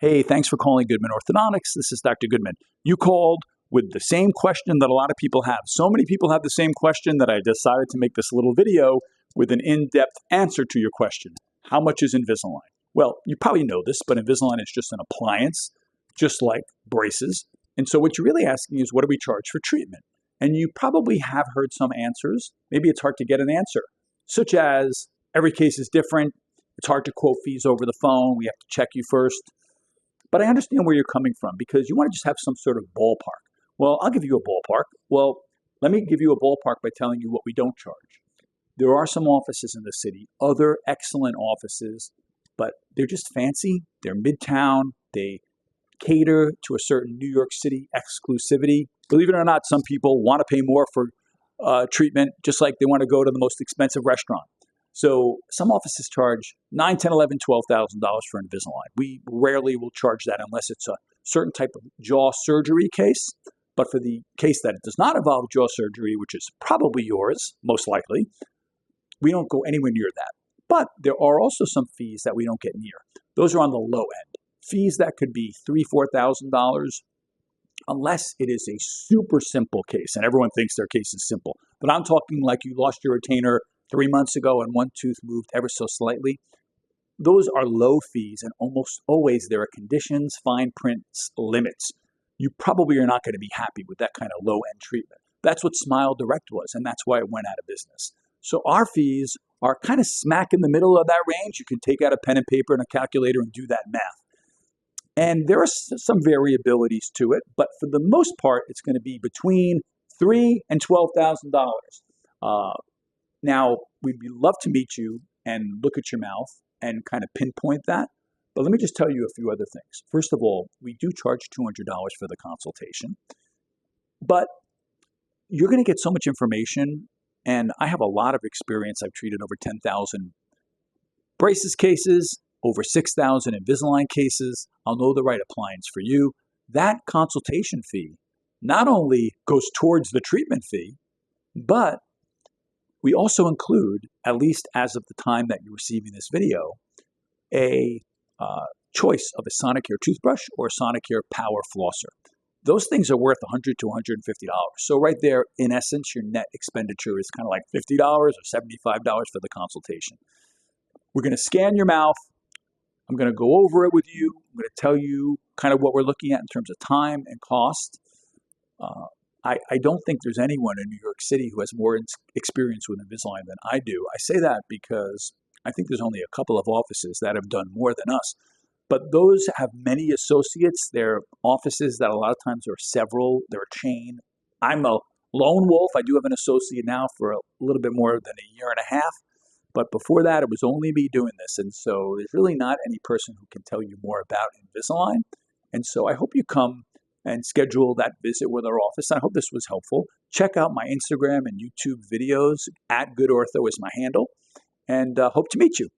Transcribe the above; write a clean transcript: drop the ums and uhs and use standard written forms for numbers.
Hey, thanks for calling Goodman Orthodontics. This is Dr. Goodman. You called with the same question that a lot of people have. So many people have the same question that I decided to make this little video with an in-depth answer to your question. How much is Invisalign? Well, you probably know this, but Invisalign is just an appliance, just like braces. And so what you're really asking is, what do we charge for treatment? And you probably have heard some answers. Maybe it's hard to get an answer, such as every case is different. It's hard to quote fees over the phone. We have to check you first. But I understand where you're coming from because you want to just have some sort of ballpark. Well, I'll give you a ballpark. Well, let me give you a ballpark by telling you what we don't charge. There are some offices in the city, other excellent offices, but they're just fancy. They're midtown. They cater to a certain New York City exclusivity. Believe it or not, some people want to pay more for treatment, just like they want to go to the most expensive restaurant. So some offices charge $9,000, $10,000, $11,000, $12,000 for Invisalign. We rarely will charge that unless it's a certain type of jaw surgery case. But for the case that does not involve jaw surgery, which is probably yours, most likely, we don't go anywhere near that. But there are also some fees that we don't get near. Those are on the low end. Fees that could be $3,000, $4,000, unless it is a super simple case. And everyone thinks their case is simple. But I'm talking like you lost your retainer 3 months ago and one tooth moved ever so slightly. Those are low fees, and almost always there are conditions, fine prints, limits. You probably are not going to be happy with that kind of low-end treatment. That's what Smile Direct was, and that's why it went out of business. So our fees are kind of smack in the middle of that range. You can take out a pen and paper and a calculator and do that math. And there are some variabilities to it, but for the most part, it's going to be between $3,000 and $12,000. Now, we'd love to meet you and look at your mouth and kind of pinpoint that. But let me just tell you a few other things. First of all, we do charge $200 for the consultation. But you're going to get so much information, and I have a lot of experience. I've treated over 10,000 braces cases, over 6,000 Invisalign cases. I'll know the right appliance for you. That consultation fee not only goes towards the treatment fee, but we also include, at least as of the time that you're receiving this video, a choice of a Sonicare toothbrush or a Sonicare Power Flosser. Those things are worth $100 to $150. So right there, in essence, your net expenditure is kind of like $50 or $75 for the consultation. We're going to scan your mouth. I'm going to go over it with you. I'm going to tell you kind of what we're looking at in terms of time and cost. I don't think there's anyone in New York City who has more experience with Invisalign than I do. I say that because I think there's only a couple of offices that have done more than us. But those have many associates. They're offices that a lot of times are several. They're a chain. I'm a lone wolf. I do have an associate now for a little bit more than a year and a half. But before that, it was only me doing this. And so there's really not any person who can tell you more about Invisalign. And so I hope you come and schedule that visit with our office. I hope this was helpful. Check out my Instagram and YouTube videos. @GoodOrtho is my handle. And hope to meet you.